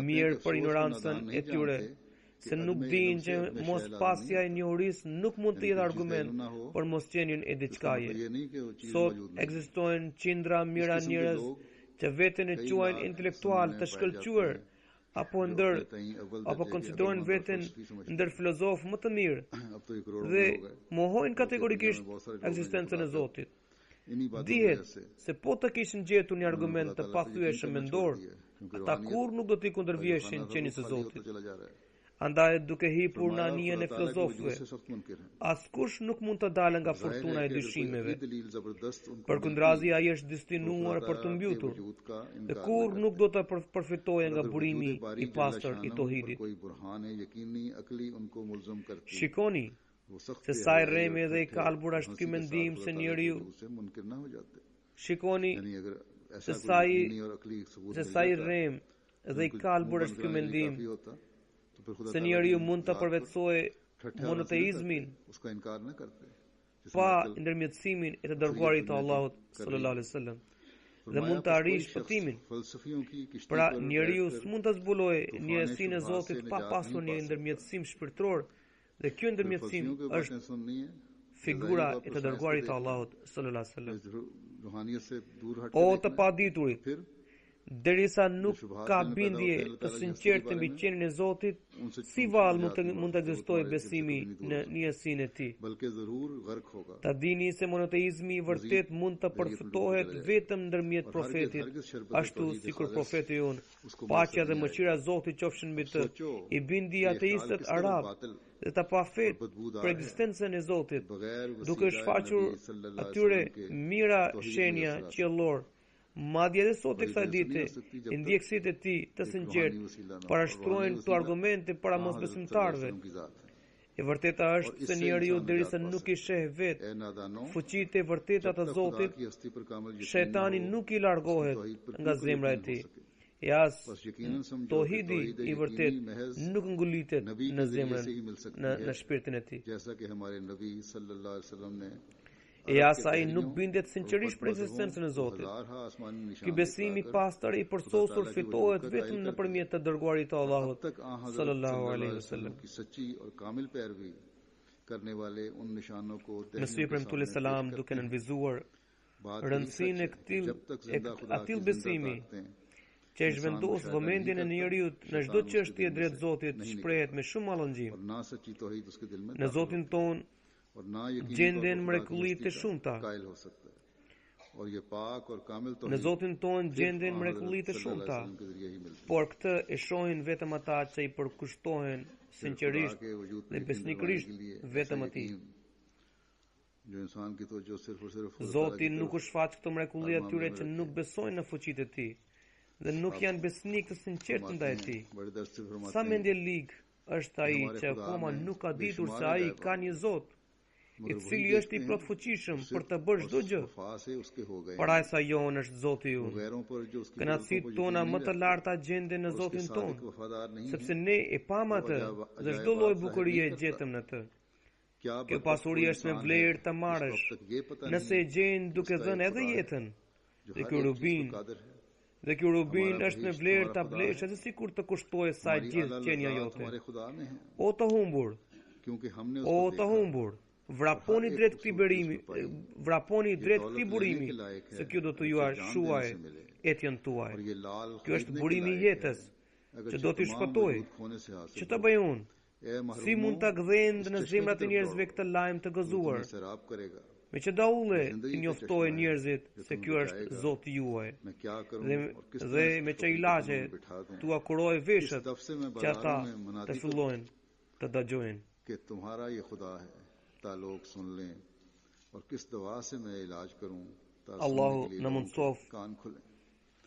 Mirë për ignorancën e tyre, se nuk dinë që mos pasja e njohurisë nuk mund të jetë argument për mosqenien e diçkaje. Sot ekzistojnë qindra mira njerëz që veten e quajnë intelektual të shkëlqyer apo konsiderojnë veten ndër filozofë më të mirë dhe mohojnë kategorikisht ekzistencën e Zotit. Dihet se po të kishin gjetur një argument të pathyeshëm mendor, ata kur nuk do t'i kundërvjeshin qenies së Zotit. Andaj duke hipur në anien e filozofëve, askush nuk mund të dalë nga fortuna e dyshimeve. Përkundrazi, ai është destinuar për të mbytur dhe kur nuk do të përfitojë nga burimi i pastër i tohidit. Shikoni se sa i rreme dhe i kalbur është ky mendim se njeriu. Shikoni se sa i rrem dhe i kalbur është ky mendim se njeriu mund të përvetsojë monoteizmin pa ndërmjetësimin e të dërguarit të Allahut sallallahu alaihi wasallam dhe mund të arrijë shpëtimin. Pra njeriu s'mund të zbulojë njerisin e Zotit pa pasur një ndërmjetësim shpirtëror dhe ky ndërmjetësim është figura e të dërguarit të Allahut sallallahu alaihi wasallam. O të paditurit, derisa nuk ka bindje të sinqertë mbi qenien e Zotit, si vallë mund të ekzistojë besimi në njësinë e Tij. Ta dini se monoteizmi i vërtet mund të përfitohet vetëm ndërmjet profetit, ashtu sikur profeti jon, paqja dhe mëshira e Zotit qofshin mbi të, i bindi ateistët arab dhe të pafet për ekzistencën e Zotit, duke shfaqur atyre mira shenja qiellor. Madje edhe sot e kësaj dite, ndjekësit e tij të sinqertë parashtrojnë këto argumente para mosbesimtarëve. E vërteta është se njeriu derisa nuk i sheh vetë fuqitë e vërteta të Zotit, shejtani nuk i largohet nga zemra e tij. E as tohidi i vërtet nuk ngulitet në zemrën, në shpirtin e tij. E as ai nuk bindet sinqerisht për ekzistencën e Zotit. Ky besim i pastër i përsosur fitohet vetëm nëpërmjet të dërguarit të Allahut sallallahu alaihi wasallam. Mesih premtullah salam duke nënvizuar rëndësinë e këtij besimi që është vendosur vëmendjen e njeriu në çdo çështje drejt Zotit, shprehet me shumë mallëngjim. Në Zotin ton gjenden mrekulli të shumta. Në Zotin ton gjenden mrekulli të shumta, por këtë e shohin vetëm ata që i përkushtohen sinqerisht dhe besnikërisht vetëm atij. Zoti nuk u shfaq këto mrekulli atyre që nuk besojnë në fuqitë e tij dhe nuk janë besnik të sinqertë ndaj tij. Sa mendje lig është ai që akoma nuk ka ditur se ai ka një Zot, i cili është i plotfuqishëm për të bërë çdo gjë. Parajsa jon është Zoti ju. Kënaqësitë tona më të larta gjenden në Zotin ton, sepse ne e pam atë dhe çdo lloj bukurie e gjetëm në të. Kjo pasuri është me vlerë të marrësh, nëse e gjen duke dhënë edhe jetën. Dhe ky rubin është me vlerë ta blesh edhe sikur të kushtoj sa gjithë qenia jote. O të humbur, vraponi drejt këtij burimi, se kjo do të ju shuaj etjen tuaj. Kjo është burimi i jetës, që do t'i shpëtoj. Që të bëj unë? Si mund ta gdhendë në zemrat e njerëzve këtë lajm të gëzuar? Me që daulle i njoftojë njerëzit se ky është Zoti juaj, dhe me që ilaçe t'u kuroj veshët që ata të fillojnë të dëgjojnë. लोग सुन लें और किस दवा से मैं इलाज करूं Allahu në mundsof कान खुले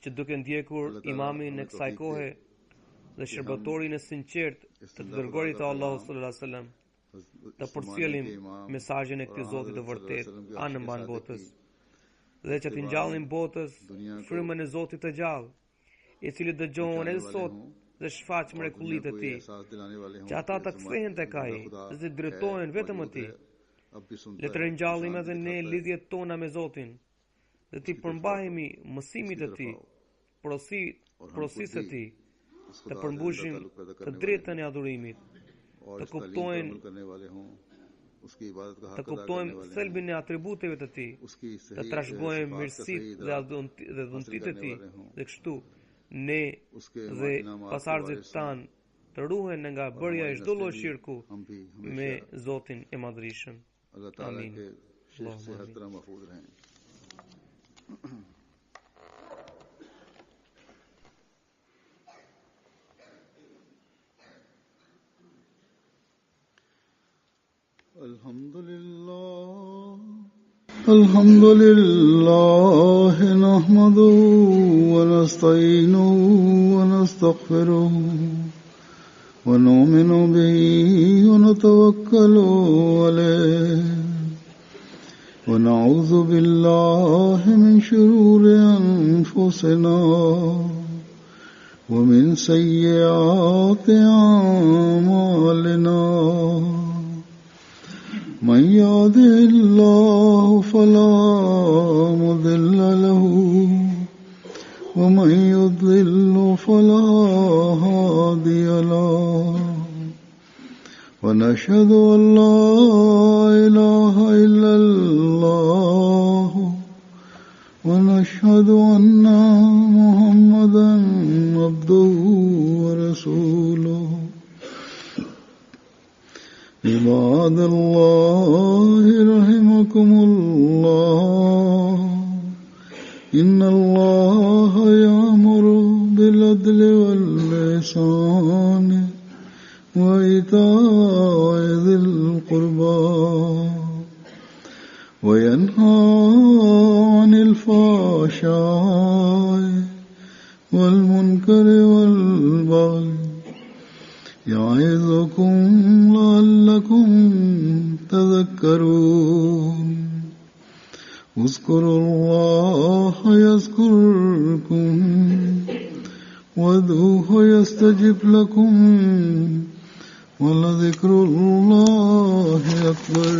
që duke ndjekur imamin e kësaj kohe dhe shërbëtorin e sinqert të dërguarit të Allahut sallallahu alaihi wasallam të përcjellim mesazhin e këtij Zoti të vërtet anë mban botës dhe që të ngjallim botës frymën e Zotit të gjallë i cili dëgjon edhe sot dhe shfaq mrekullitë e tij që ata të kthehen tek ai dhe drejtohen vetëm atij. Le të ringjallim edhe ne lidhjet tona me Zotin dhe të përmbahemi mësimit të tij, porosisë të tij, të përmbushim të drejtën e adhurimit, të kuptojmë thelbin e atributeve të tij, të trashëgojmë mirësitë dhe dhuntitë e tij, dhe kështu ne dhe pasardhësit tanë të ruhen nga bërja e çdo lloji shirku me Zotin e Madhrishëm. अल्लाह ताला के शिर्क से हर तरह महफूज रहें. अल्हम्दुलिल्लाह नहमदुहु व नस्तईनुहु व नस्तगफिरुहु ونؤمن به ونتوكل عليه ونعوذ بالله من شرور أنفسنا ومن سيئات أعمالنا من يهده الله فلا مضل له ومن يضلل فلا هادي له ونشهد أن لا إله إلا الله ونشهد أن محمدا عبده ورسوله عباد الله رحمكم الله إن الله يأمر بالعدل والإحسان وإيتاء ذي القربى وينهى عن الفحشاء والمنكر والبغي يعظكم لعلكم تذكرون اذكروا الله يذكركم وادعوه يستجب لكم ولذكر الله أكبر.